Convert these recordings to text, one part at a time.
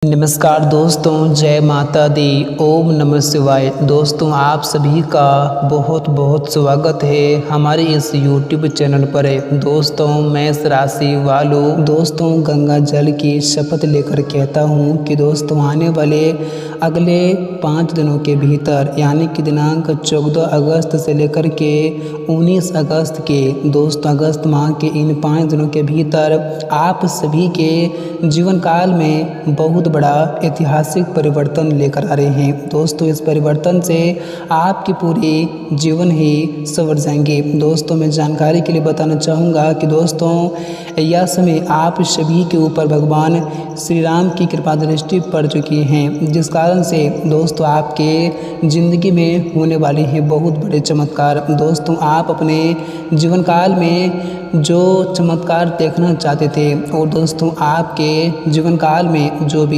नमस्कार दोस्तों, जय माता दी, ओम नमः शिवाय। दोस्तों आप सभी का बहुत बहुत स्वागत है हमारे इस YouTube चैनल पर। दोस्तों मेष राशि वालों, दोस्तों गंगा जल की शपथ लेकर कहता हूँ कि दोस्तों आने वाले अगले 5 दिनों के भीतर यानी कि दिनांक 14 अगस्त से लेकर के 19 अगस्त के दोस्तों अगस्त माह के इन 5 दिनों के भीतर आप सभी के जीवन काल में बहुत बड़ा ऐतिहासिक परिवर्तन लेकर आ रहे हैं। दोस्तों इस परिवर्तन से आपकी पूरी जीवन ही संवर जाएंगे। दोस्तों मैं जानकारी के लिए बताना चाहूँगा कि दोस्तों यह समय आप सभी के ऊपर भगवान श्री राम की कृपा दृष्टि पड़ चुकी है, जिस कारण से दोस्तों आपके ज़िंदगी में होने वाले हैं बहुत बड़े चमत्कार। दोस्तों आप अपने जीवन काल में जो चमत्कार देखना चाहते थे और दोस्तों आपके जीवन काल में जो भी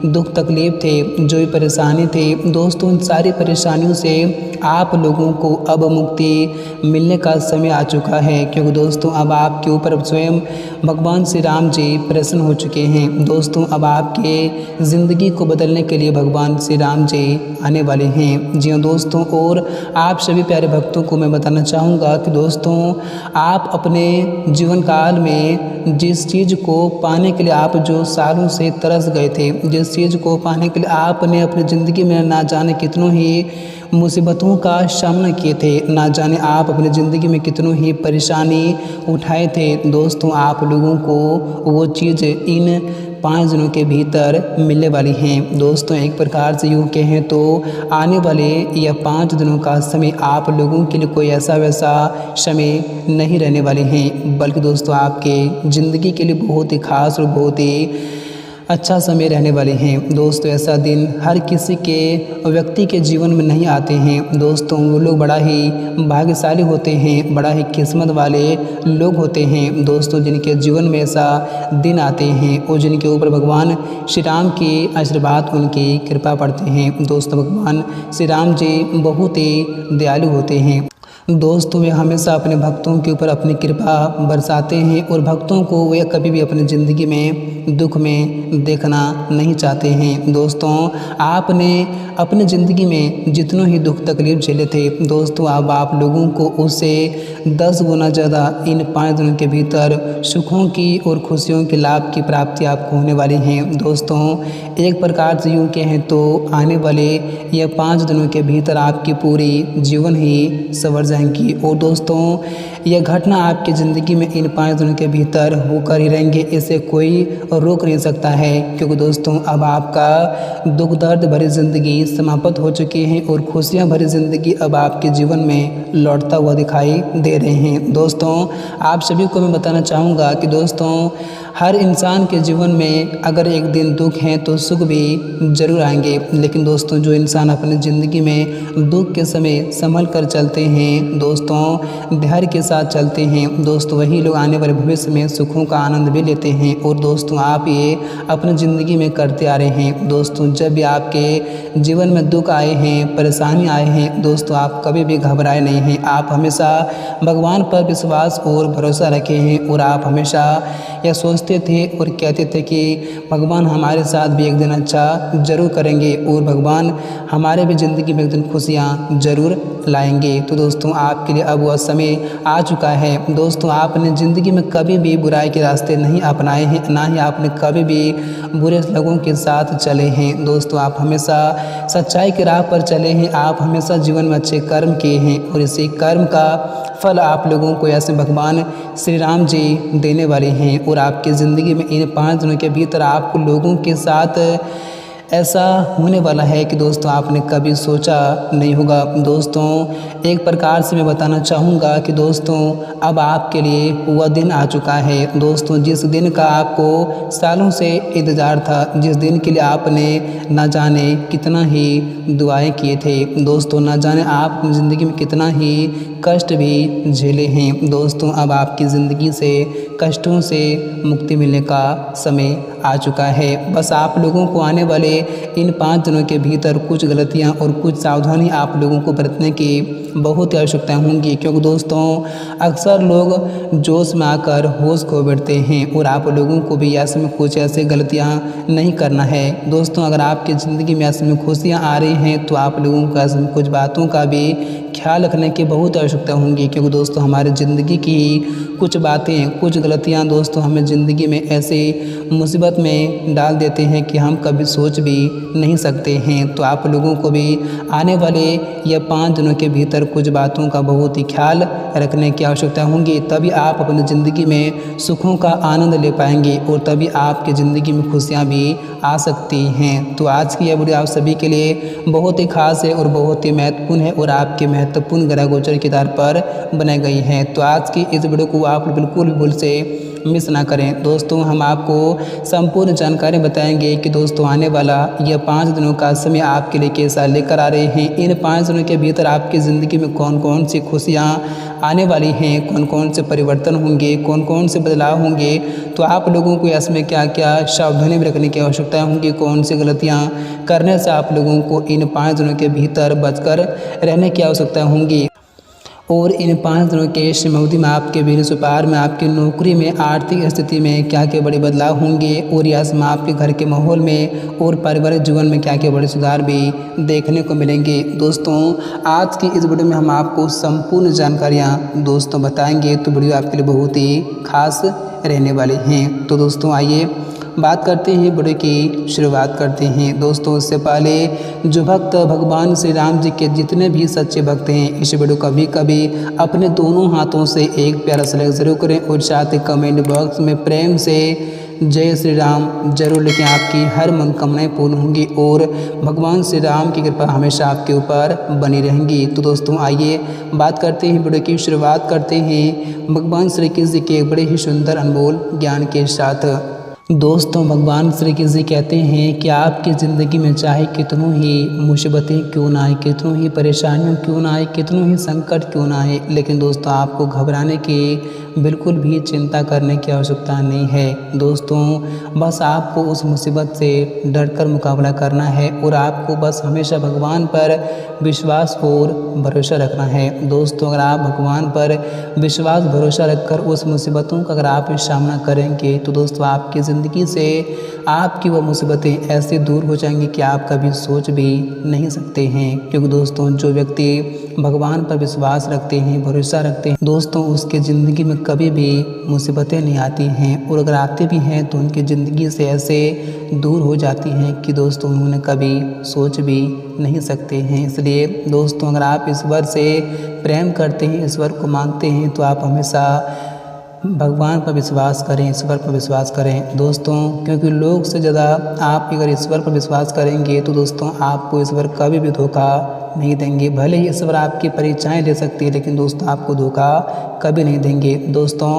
दुख तकलीफ थे, जो भी परेशानी थे, दोस्तों उन सारी परेशानियों से आप लोगों को अब मुक्ति मिलने का समय आ चुका है, क्योंकि दोस्तों अब आपके ऊपर स्वयं भगवान श्री राम जी प्रसन्न हो चुके हैं। दोस्तों अब आपके ज़िंदगी को बदलने के लिए भगवान श्री राम जी आने वाले हैं। जी हाँ दोस्तों, और आप सभी प्यारे भक्तों को मैं बताना चाहूँगा कि दोस्तों आप अपने जीवन काल में जिस चीज़ को पाने के लिए आप जो सालों से तरस गए थे, जिस चीज़ को पाने के लिए आपने अपनी ज़िंदगी में ना जाने कितनों ही मुसीबतों का सामना किए थे, ना जाने आप अपनी ज़िंदगी में कितनों ही परेशानी उठाए थे, दोस्तों आप लोगों को वो चीज़ इन 5 दिनों के भीतर मिलने वाली हैं। दोस्तों एक प्रकार से यूँ कहें तो आने वाले यह 5 दिनों का समय आप लोगों के लिए कोई ऐसा वैसा समय नहीं रहने वाले हैं, बल्कि दोस्तों आपके ज़िंदगी के लिए बहुत ही खास और बहुत ही अच्छा समय रहने वाले हैं। दोस्तों ऐसा दिन हर किसी के व्यक्ति के जीवन में नहीं आते हैं। दोस्तों वो लोग बड़ा ही भाग्यशाली होते हैं, बड़ा ही किस्मत वाले लोग होते हैं दोस्तों, जिनके जीवन में ऐसा दिन आते हैं और जिनके ऊपर भगवान श्री राम की आशीर्वाद, उनकी कृपा पड़ते हैं। दोस्तों भगवान श्री राम जी बहुत ही दयालु होते हैं। दोस्तों वे हमेशा अपने भक्तों के ऊपर अपनी कृपा बरसाते हैं और भक्तों को वे कभी भी अपनी ज़िंदगी में दुख में देखना नहीं चाहते हैं। दोस्तों आपने अपनी ज़िंदगी में जितनों ही दुख तकलीफ झेले थे, दोस्तों अब आप लोगों को उससे 10 गुना ज़्यादा इन 5 दिनों के भीतर सुखों की और खुशियों के लाभ की प्राप्ति आपको होने वाली हैं। दोस्तों एक प्रकार से यूँ कहें तो आने वाले यह 5 दिनों के भीतर आपकी पूरी जीवन ही संवर जाएंगी और दोस्तों यह घटना आपकी ज़िंदगी में इन 5 दिनों के भीतर होकर ही रहेंगे, इसे कोई रोक नहीं सकता है, क्योंकि दोस्तों अब आपका दुख दर्द भरी ज़िंदगी समाप्त हो चुकी है और खुशियां भरी ज़िंदगी अब आपके जीवन में लौटता हुआ दिखाई दे रहे हैं। दोस्तों आप सभी को मैं बताना चाहूँगा कि दोस्तों हर इंसान के जीवन में अगर एक दिन दुख है तो सुख भी जरूर आएंगे, लेकिन दोस्तों जो इंसान अपनी ज़िंदगी में दुख के समय संभल कर चलते हैं, दोस्तों धैर्य के साथ चलते हैं, दोस्तों वही लोग आने वाले भविष्य में सुखों का आनंद भी लेते हैं। और दोस्तों आप ये अपनी ज़िंदगी में करते आ रहे हैं। दोस्तों जब भी आपके जीवन में दुख आए हैं, परेशानी आए हैं, दोस्तों आप कभी भी घबराए नहीं हैं। आप हमेशा भगवान पर विश्वास और भरोसा रखे हैं और आप हमेशा यह सोचते थे और कहते थे कि भगवान हमारे साथ भी एक दिन अच्छा ज़रूर करेंगे और भगवान हमारे भी ज़िंदगी में एक दिन खुशियाँ ज़रूर लाएंगे। तो दोस्तों आपके लिए अब वह समय आ चुका है। दोस्तों आपने ज़िंदगी में कभी भी बुराई के रास्ते नहीं अपनाए हैं, ना ही आपने कभी भी बुरे लोगों के साथ चले हैं। दोस्तों आप हमेशा सच्चाई के राह पर चले हैं, आप हमेशा जीवन में अच्छे कर्म किए हैं और इसी कर्म का फल आप लोगों को ऐसे भगवान श्री राम जी देने वाले हैं। और आपकी ज़िंदगी में इन 5 दिनों के भीतर आपको लोगों के साथ ऐसा होने वाला है कि दोस्तों आपने कभी सोचा नहीं होगा। दोस्तों एक प्रकार से मैं बताना चाहूँगा कि दोस्तों अब आपके लिए वह दिन आ चुका है। दोस्तों जिस दिन का आपको सालों से इंतज़ार था, जिस दिन के लिए आपने ना जाने कितना ही दुआएं किए थे, दोस्तों ना जाने आप अपनी ज़िंदगी में कितना ही कष्ट भी झेले हैं। दोस्तों अब आपकी ज़िंदगी से कष्टों से मुक्ति मिलने का समय आ चुका है। बस आप लोगों को आने वाले इन 5 दिनों के भीतर कुछ गलतियां और कुछ सावधानी आप लोगों को बरतने की बहुत ही आवश्यकता होंगी, क्योंकि दोस्तों अक्सर लोग जोश में आकर होश खो बैठते हैं और आप लोगों को भी ऐसे में कुछ ऐसे गलतियां नहीं करना है। दोस्तों अगर आपकी ज़िंदगी में ऐसे में खुशियाँ आ रही हैं तो आप लोगों को ऐसे में कुछ बातों का भी ख्याल रखने की बहुत आवश्यकता होंगी, क्योंकि दोस्तों हमारी ज़िंदगी की कुछ बातें कुछ गलतियां दोस्तों हमें ज़िंदगी में ऐसे मुसीबत में डाल देते हैं कि हम कभी सोच भी नहीं सकते हैं। तो आप लोगों को भी आने वाले या 5 दिनों के भीतर कुछ बातों का बहुत ही ख्याल रखने की आवश्यकता होंगी, तभी आप अपनी ज़िंदगी में सुखों का आनंद ले पाएंगे और तभी आपकी ज़िंदगी में खुशियाँ भी आ सकती हैं। तो आज की यह वीडियो आप सभी के लिए बहुत ही खास है और बहुत ही महत्वपूर्ण है और आपके महत्वपूर्ण ग्रह गोचर के आधार पर बनाई गई है। तो आज की इस वीडियो को आप बिल्कुल भी भूल से मिस ना करें। दोस्तों हम आपको संपूर्ण जानकारी बताएंगे कि दोस्तों आने वाला यह 5 दिनों का समय आपके लिए कैसा लेकर आ रहे हैं। इन 5 दिनों के भीतर आपकी ज़िंदगी में कौन कौन सी खुशियाँ आने वाली हैं, कौन कौन से परिवर्तन होंगे, कौन कौन से बदलाव होंगे, तो आप लोगों को इसमें क्या क्या सावधानी भी रखने की आवश्यकता होंगी, कौन सी गलतियाँ करने से आप लोगों को इन 5 दिनों के भीतर बचकर रहने की आवश्यकता होंगी और इन 5 दिनों के समयावधि में आपके बिजनेस व्यापार में, आपकी नौकरी में, आर्थिक स्थिति में क्या क्या बड़े बदलाव होंगे और यह समय आपके घर के माहौल में और पारिवारिक जीवन में क्या क्या बड़े सुधार भी देखने को मिलेंगे। दोस्तों आज की इस वीडियो में हम आपको संपूर्ण जानकारियाँ दोस्तों बताएंगे, तो वीडियो आपके लिए बहुत ही खास रहने वाली हैं। तो दोस्तों आइए बात करते हैं, वीडियो की शुरुआत करते हैं। दोस्तों उससे पहले जो भक्त भगवान श्री राम जी के जितने भी सच्चे भक्त हैं, इस वीडियो कभी कभी अपने दोनों हाथों से एक प्यारा सा लाइक जरूर करें और साथ ही कमेंट बॉक्स में प्रेम से जय श्री राम जरूर लिखें। आपकी हर मनोकामनाएं पूर्ण होंगी और भगवान श्री राम की कृपा हमेशा आपके ऊपर बनी रहेंगी। तो दोस्तों आइए बात करते हैं, वीडियो की शुरुआत करते हैं भगवान श्री कृष्ण जी के बड़े ही सुंदर अनमोल ज्ञान के साथ। दोस्तों भगवान श्री कृष्ण जी कहते हैं कि आपकी ज़िंदगी में चाहे कितनों ही मुसीबतें क्यों ना आए, कितनों ही परेशानियों क्यों ना आए, कितनों ही संकट क्यों ना आए, लेकिन दोस्तों आपको घबराने की बिल्कुल भी चिंता करने की आवश्यकता नहीं है। दोस्तों बस आपको उस मुसीबत से डरकर मुकाबला करना है और आपको बस हमेशा भगवान पर विश्वास और भरोसा रखना है। दोस्तों अगर आप भगवान पर विश्वास भरोसा रखकर उस मुसीबतों का अगर आप सामना करेंगे तो दोस्तों आपकी ज़िंदगी से आपकी वह मुसीबतें ऐसे दूर हो जाएंगी कि आप कभी सोच भी नहीं सकते हैं। क्योंकि दोस्तों जो व्यक्ति भगवान पर विश्वास रखते हैं, भरोसा रखते हैं, दोस्तों उसके ज़िंदगी में कभी भी मुसीबतें नहीं आती हैं और अगर आती भी हैं तो उनकी ज़िंदगी से ऐसे दूर हो जाती हैं कि दोस्तों उन्होंने कभी सोच भी नहीं सकते हैं। इसलिए दोस्तों अगर आप ईश्वर से प्रेम करते हैं, ईश्वर को मानते हैं, तो आप हमेशा भगवान पर विश्वास करें, ईश्वर पर विश्वास करें दोस्तों, क्योंकि लोग से ज़्यादा आप अगर ईश्वर पर विश्वास करेंगे तो दोस्तों आपको ईश्वर कभी भी धोखा नहीं देंगे। भले ही ईश्वर आपकी परीक्षाएं ले सकती है, लेकिन दोस्तों आपको धोखा कभी नहीं देंगे। दोस्तों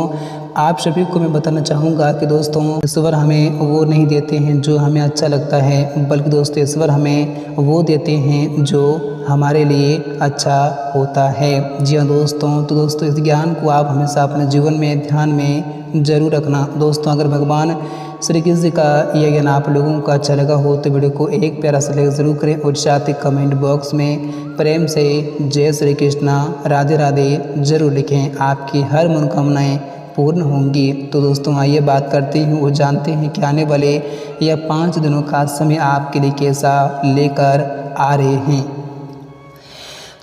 आप सभी को मैं बताना चाहूँगा कि दोस्तों ईश्वर हमें वो नहीं देते हैं जो हमें अच्छा लगता है, बल्कि दोस्तों ईश्वर हमें वो देते हैं जो हमारे लिए अच्छा होता है। जी हाँ दोस्तों, तो दोस्तों इस ज्ञान को आप हमेशा अपने जीवन में ध्यान में ज़रूर रखना। दोस्तों अगर भगवान श्री कृष्ण जी का यह ज्ञान आप लोगों को अच्छा लगा हो तो वीडियो को एक प्यारा सा लाइक ज़रूर करें और साथ ही कमेंट बॉक्स में प्रेम से जय श्री कृष्णा राधे राधे ज़रूर लिखें। आपकी हर मनोकामनाएं पूर्ण होंगी। तो दोस्तों आइए बात करते हैं और जानते हैं कि आने वाले यह 5 दिनों का समय आपके लिए कैसा लेकर आ रहे हैं।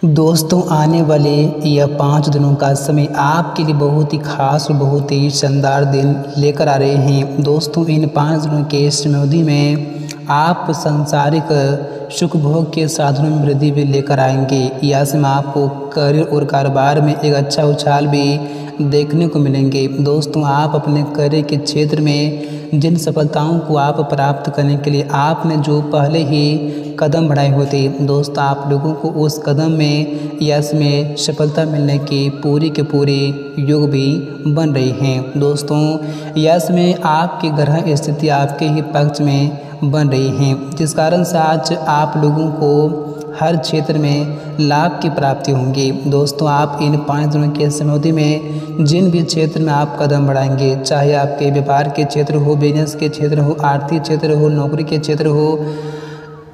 दोस्तों आने वाले यह 5 दिनों का समय आपके लिए बहुत ही खास और बहुत ही शानदार दिन लेकर आ रहे हैं। दोस्तों इन 5 दिनों के समयावधि में आप सांसारिक सुख भोग के साधनों में वृद्धि भी लेकर आएंगे। यह समय आपको करियर और कारोबार में एक अच्छा उछाल भी देखने को मिलेंगे। दोस्तों आप अपने करियर के क्षेत्र में जिन सफलताओं को आप प्राप्त करने के लिए आपने जो पहले ही कदम बढ़ाए होते, दोस्तों आप लोगों को उस कदम में यश में सफलता मिलने की पूरी के पूरी योग भी बन रही हैं। दोस्तों यश में आपकी ग्रह स्थिति आपके ही पक्ष में बन रही हैं, जिस कारण से आज आप लोगों को हर क्षेत्र में लाभ की प्राप्ति होंगी। दोस्तों आप इन 5 दिनों के समयावधि में जिन भी क्षेत्र में आप कदम बढ़ाएंगे, चाहे आपके व्यापार के क्षेत्र हो, बिजनेस के क्षेत्र हो, आर्थिक क्षेत्र हो, नौकरी के क्षेत्र हो,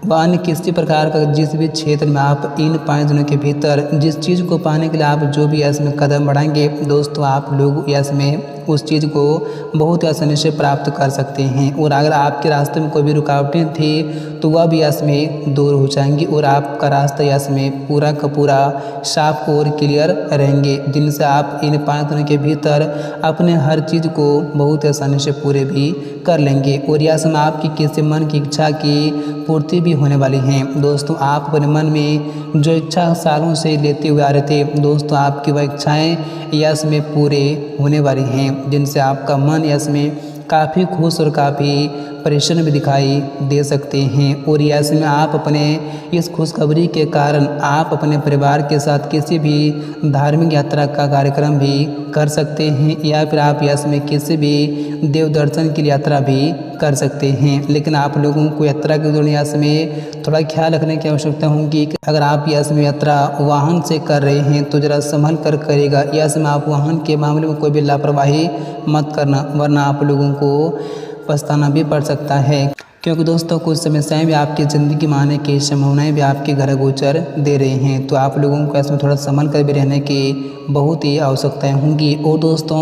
व अन्य किसी प्रकार का जिस भी क्षेत्र में आप इन 5 दिनों के भीतर जिस चीज़ को पाने के लिए आप जो भी इसमें कदम बढ़ाएंगे दोस्तों, आप लोग इसमें उस चीज़ को बहुत ही आसानी से प्राप्त कर सकते हैं। और अगर आपके रास्ते में कोई भी रुकावटें थी तो वह भी इसमें दूर हो जाएंगी और आपका रास्ता इसमें पूरा का पूरा साफ और क्लियर रहेंगे, जिनसे आप इन 5 दिनों के भीतर अपने हर चीज़ को बहुत आसानी से पूरे भी कर लेंगे। और यह समय आपकी किसी मन की इच्छा की पूर्ति भी होने वाली हैं। दोस्तों, आप अपने मन में जो इच्छा सालों से लेते हुए आ रहे थे दोस्तों, आपकी वह इच्छाएँ यश में पूरे होने वाली हैं, जिनसे आपका मन यश में काफ़ी खुश और काफ़ी परेशान भी दिखाई दे सकते हैं। और यश में आप अपने इस खुशखबरी के कारण आप अपने परिवार के साथ किसी भी धार्मिक यात्रा का कार्यक्रम भी कर सकते हैं, या फिर आप यश में किसी भी देव दर्शन की यात्रा भी कर सकते हैं। लेकिन आप लोगों को यात्रा के दौरान यश में थोड़ा ख्याल रखने की आवश्यकता होगी कि अगर आप यश में यात्रा वाहन से कर रहे हैं तो ज़रा संभल कर करेगा। यश में आप वाहन के मामले में कोई भी लापरवाही मत करना, वरना आप लोगों को पछताना भी पड़ सकता है, क्योंकि दोस्तों कुछ समस्याएं भी आपकी ज़िंदगी में आने की संभावनाएं भी आपके घर गोचर दे रहे हैं। तो आप लोगों को इसमें थोड़ा संभल कर भी रहने की बहुत ही आवश्यकताएं होंगी। और दोस्तों,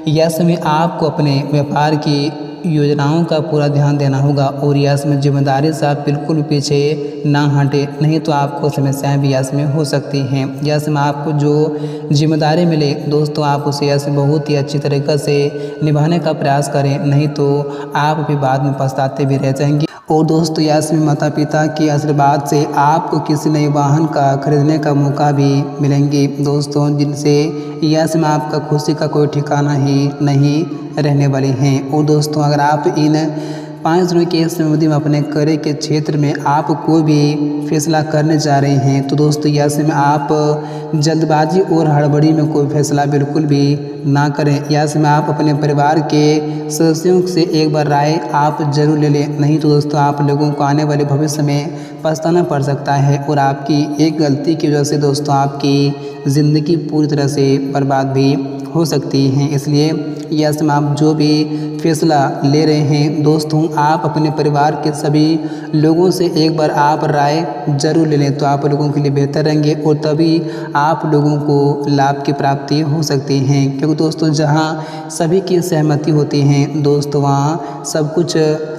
यह समय आपको अपने व्यापार की योजनाओं का पूरा ध्यान देना होगा और यश में जिम्मेदारी से आप बिल्कुल भी पीछे ना हटे, नहीं तो आपको समस्याएं भी यश में हो सकती हैं। यश में आपको जो जिम्मेदारी मिले दोस्तों, आप उसे यश बहुत ही अच्छी तरीक़े से निभाने का प्रयास करें, नहीं तो आप भी बाद में पछताते भी रह जाएंगे। और दोस्तों, यश में माता पिता के आशीर्वाद से आपको किसी नए वाहन का खरीदने का मौका भी मिलेंगे दोस्तों, जिनसे यश में आपका खुशी का कोई ठिकाना ही नहीं रहने वाली हैं। और दोस्तों, अगर आप इन 5 दिनों के अवधि में अपने कार्य के क्षेत्र में आप कोई भी फैसला करने जा रहे हैं तो दोस्तों, यश में आप जल्दबाजी और हड़बड़ी में कोई फैसला बिल्कुल भी ना करें। यश में आप अपने परिवार के सदस्यों से एक बार राय आप जरूर ले लें, नहीं तो दोस्तों आप लोगों को आने वाले भविष्य में पछताना पड़ सकता है और आपकी एक गलती की वजह से दोस्तों आपकी ज़िंदगी पूरी तरह से बर्बाद भी हो सकती हैं। इसलिए यश में आप जो भी फैसला ले रहे हैं दोस्तों, आप अपने परिवार के सभी लोगों से एक बार आप राय जरूर ले लें, तो आप लोगों के लिए बेहतर रहेंगे और तभी आप लोगों को लाभ की प्राप्ति हो सकती है। क्योंकि दोस्तों, जहां सभी की सहमति होती है दोस्तों, वहां सब कुछ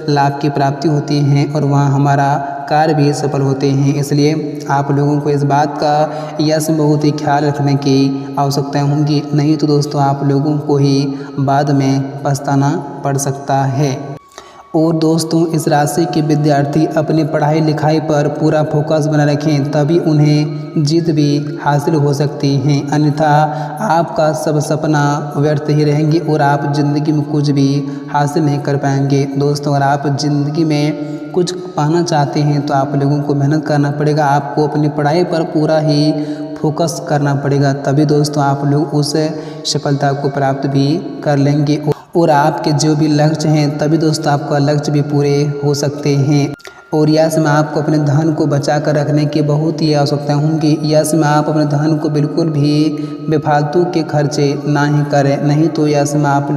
लाभ की प्राप्ति होती है और वहां हमारा कार्य भी सफल होते हैं। इसलिए आप लोगों को इस बात का यश बहुत ही ख्याल रखने की आवश्यकता होगी, नहीं तो दोस्तों आप लोगों को ही बाद में पछताना पड़ सकता है। और दोस्तों, इस राशि के विद्यार्थी अपनी पढ़ाई लिखाई पर पूरा फोकस बना रखें, तभी उन्हें जीत भी हासिल हो सकती है, अन्यथा आपका सब सपना व्यर्थ ही रहेंगे और आप ज़िंदगी में कुछ भी हासिल नहीं कर पाएंगे। दोस्तों, अगर आप ज़िंदगी में कुछ पाना चाहते हैं तो आप लोगों को मेहनत करना पड़ेगा, आपको अपनी पढ़ाई पर पूरा ही फोकस करना पड़ेगा, तभी दोस्तों आप लोग उस सफलता को प्राप्त भी कर लेंगे और आपके जो भी लक्ष्य हैं तभी दोस्तों आपका लक्ष्य भी पूरे हो सकते हैं। और यश में आपको अपने धन को बचा कर रखने की बहुत ही आवश्यकता होंगी। यश में आप अपने धन को बिल्कुल भी बेफालतू के खर्चे ना ही करें, नहीं तो यश में आप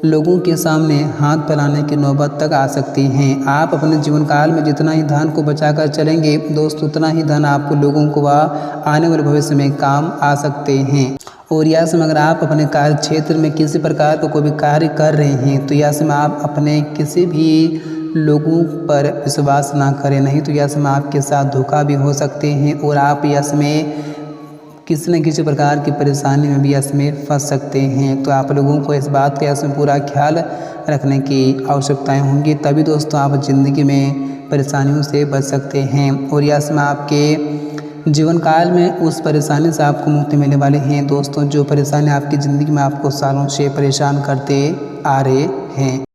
लोगों के सामने हाथ फैलाने की नौबत तक आ सकती हैं। आप अपने जीवन काल में जितना ही धन को बचाकर चलेंगे दोस्तों, उतना ही धन आपको लोगों को आने वाले भविष्य में काम आ सकते हैं। और यश में अगर आप अपने कार्य क्षेत्र में किसी प्रकार का कोई भी कार्य कर रहे हैं तो यश में आप अपने किसी भी लोगों पर विश्वास ना करें, नहीं तो यश में आपके साथ धोखा भी हो सकते हैं और आप यश में किसी न किसी प्रकार की परेशानी में भी यश में फंस सकते हैं। तो आप लोगों को इस बात का यश में पूरा ख्याल रखने की आवश्यकताएं होंगी, तभी दोस्तों आप ज़िंदगी में परेशानियों से बच सकते हैं और यश में आपके जीवन काल में उस परेशानी से आपको मुक्ति मिलने वाले हैं दोस्तों, जो परेशानी आपकी ज़िंदगी में आपको सालों से परेशान करते आ रहे हैं।